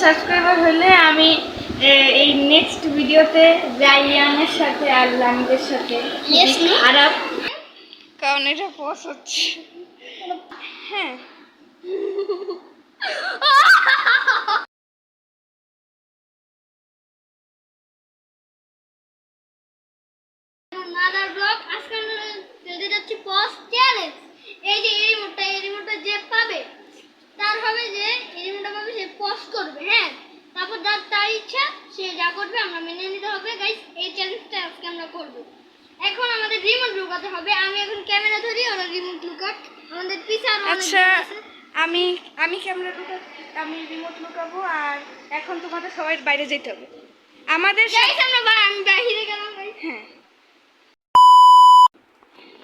Subscriber হলে আমি এই নেক্সট ভিডিওতে রাইয়ানের সাথে আর লামিদের সাথে খারাপ, কারণ এটা পস হচ্ছে। হ্যাঁ এই যে এই রিমোটটা যে পাবে তার হবে যে এই রিমোটটা পাবে সে পজ করবে। হ্যাঁ, তারপর তার ইচ্ছা সে যা করবে আমরা মেনে নিতে হবে। গাইস, এই চ্যালেঞ্জটা আজকে আমরা করব। এখন আমাদের রিমোট লুকাতে হবে। আমি এখন ক্যামেরা ধরি, ওরা রিমোট লুকাক। আমাদের পিছে আর আচ্ছা, আমি ক্যামেরা লুকাবো, আমি রিমোট লুকাবো, আর এখন তোমাদের সবাই বাইরে যেতে হবে আমাদের। গাইস আমি বাইরে গেলাম গাইস।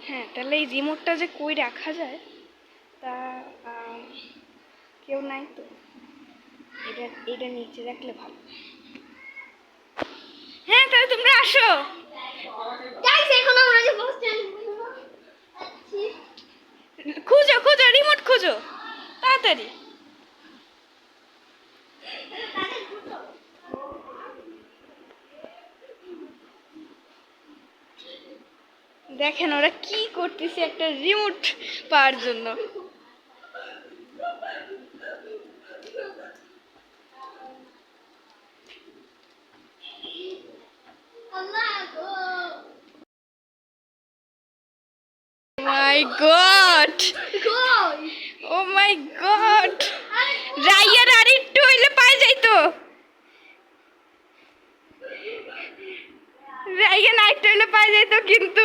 হ্যাঁ, তাহলে এই রিমোটটা যে কই রাখা যায় তা কেউ নাই তো, এটা নিচে রাখলে ভালো। হ্যাঁ, তাহলে তোমরা আসো। গাইস এখন আমরা যে বস স্ট্যান্ড খুঁজো রিমোট খুঁজো তাড়াতাড়ি। দেখেন ওরা কি করতেছে একটা রিমোট পাওয়ার জন্য। মাই গড, ও মাই গড, রাইয়ান আর একটু হইলে পাই যাইতো। রাইয়ান আরেকটু হইলে পাই যাইতো, কিন্তু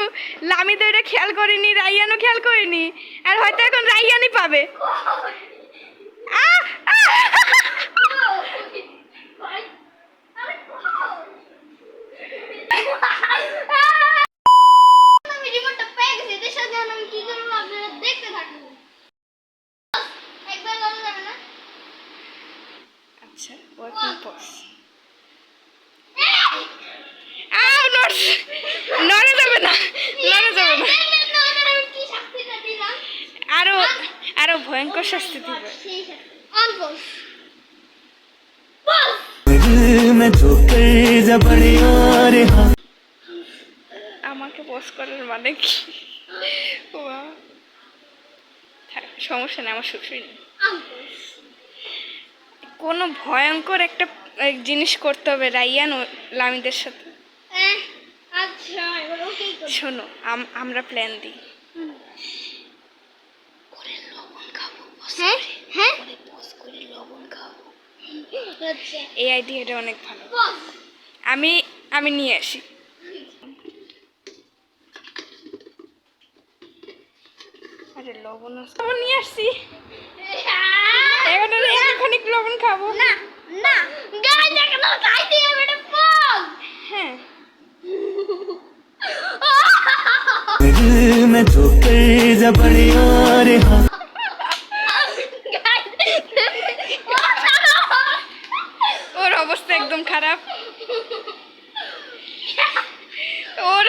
লামি তো এটা খেয়াল করিনি, রাইয়ানও খেয়াল করিনি, আর হয়তো এখন রাইয়ানই পাবে। আমি রিমোটটা পেয়ে গেছি। এদের সাথে আমি কি করবো আপনারা দেখতে থাকুন। একবার লড়া যাবে না। আচ্ছা, ওয়ার্কিং পজ। নড়া যাবে না। কি শাস্তিটা দিলাম? আরো ভয়ঙ্কর শাস্তি দিবে। আমাকে পজ করার মানে কি? সমস্যা নেই, আমার শ্বশুরই নেই। কোনো ভয়ঙ্কর একটা জিনিস করতে হবে রাইয়ান ও লামিদের সাথে। আচ্ছা, এবার ওকেই করব। শোনো, আমরা প্ল্যান দিই। লবণ খাবো, হ্যাঁ পজ করে লবণ খাবো। আচ্ছা, এই আইডিয়াটা অনেক ভালো। আমি নিয়ে আসি। আরে লবণ নিয়ে আসছি, এখন খানিক লবণ খাবো। না না গাইস দেখো না, খাইতে হবে এটা পজ। হ্যাঁ, ওর অবস্থা একদম খারাপ। ওর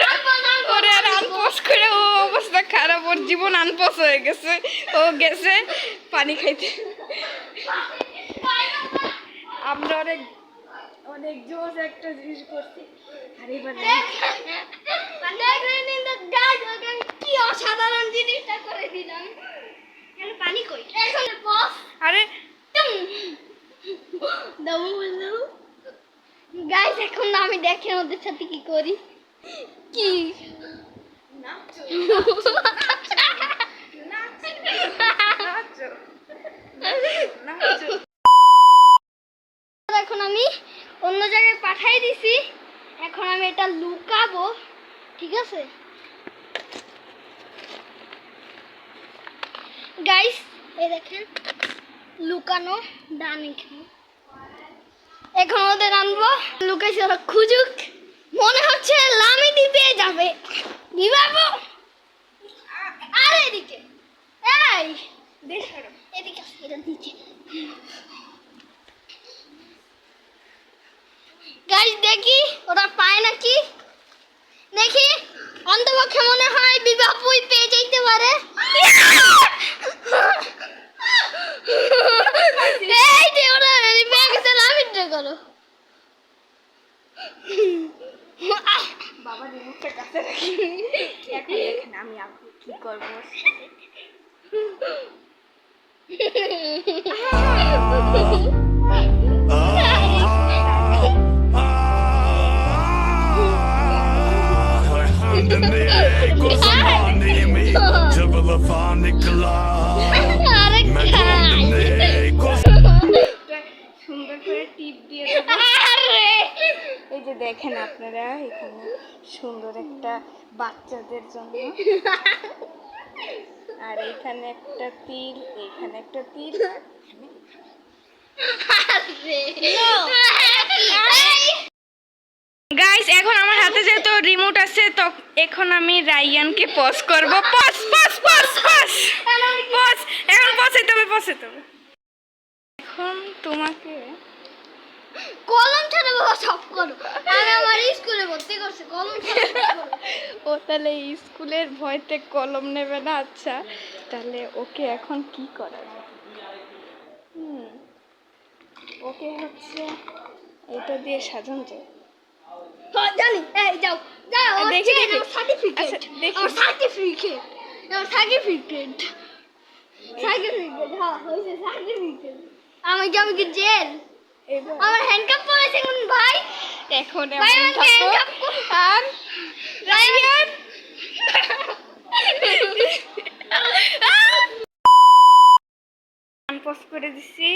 আর আনপোজ করে ও অবস্থা খারাপ, ওর জীবন আনপোজ হয়ে গেছে। ও গেছে পানি খাইতে। আমরা অনেক জোস একটা জিনিস করছি। আর এবার কি অসাধারণ জিনিসটা করে দিলাম। পানি কই? এখন পজ। আরে দাও বলো গাইস, এখন আমি দেখেন ওদের সাথে কি করি। কি এখন আমি অন্য জায়গায় পাঠাই দিছি। এখন আমি এটা লুকাবো, ঠিক আছে গাইস? এই দেখেন লুকানো ডান এখানে। এখন ওদের আনবো, লুকাইছে, ওরা খুঁজুক। মনে হচ্ছে লামিদি পেয়ে যাবে। বিবাবো আর এদিকে, এই এদিকে এটা দিচ্ছে। গাইস দেখি ওরা পায় নাকি, দেখি। অন্তপক্ষে মনে হয় বিবাবুই পেয়ে যাইতে পারে। এই যে ওরা পেয়ে গেছে, বাবা রিমোটটা কাছে রাখি। এখন দেখেন আমি আগে কি করবো। সুন্দর করে টিপ দিয়ে দেবো। এই যে দেখেন আপনারা এখানে সুন্দর একটা বাচ্চাদের জন্য, আর এখানে একটা তিল, এখানে একটা তিল। গাইস এখন আমার হাতে যেহেতু রিমোট আছে তো এখন আমি রায়ানকে পজ করব। Pause pause pause pause pause. এখন পছাইতে হবে, পছাইতে হবে। এখন তোমাকে কলম ছাড়া বাবা সব করো। আমি আমার স্কুলে ভর্তি করছি, কলম ছাড়া সব করো। ও তাহলে স্কুলের ভয়তে কলম নেবে না। আচ্ছা তাহলে ওকে এখন কি করা যায়? ওকে হচ্ছে এটা দিয়ে সাজানো যায়। হ্যাঁ জানি। এই যাও যাও, দেখি, দেখি দেখি। সার্টিফিকেট, আচ্ছা, দেখি। আমার সার্টিফিকেট, আমার সার্টিফিকেট, সার্টিফিকেট। হ্যাঁ হয়েছে সার্টিফিকেট। আমি কি জেল? এবার আমার হ্যান্ডকাপ পরেছে কোন ভাই? এখন ভাই, এমন আমাকে থাকো। handcuff করো। আর রায়ান আনপজ করে দিছি।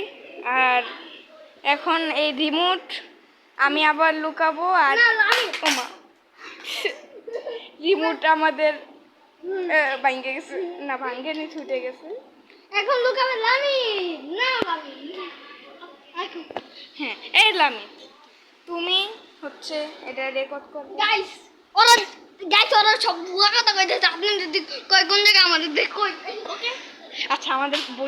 আর এখন এই রিমোট আমি আবার লুকাবো। আর না, আমি ওমা রিমোট আমাদের ভাঙ্গে গেছে, না ভাঙ্গেনি, ছুটে গেছে। এখন লুকাবে লামি। না লামি। হ্যাঁ এই লামি, তুমি হচ্ছে এটা রেকর্ড করো। গাইস ওরা সব ভুয়া কথা কইতেছে। আপনি যদি কয় কোন জায়গায় আমাদের দেখ কই, ওকে? আচ্ছা আমাদের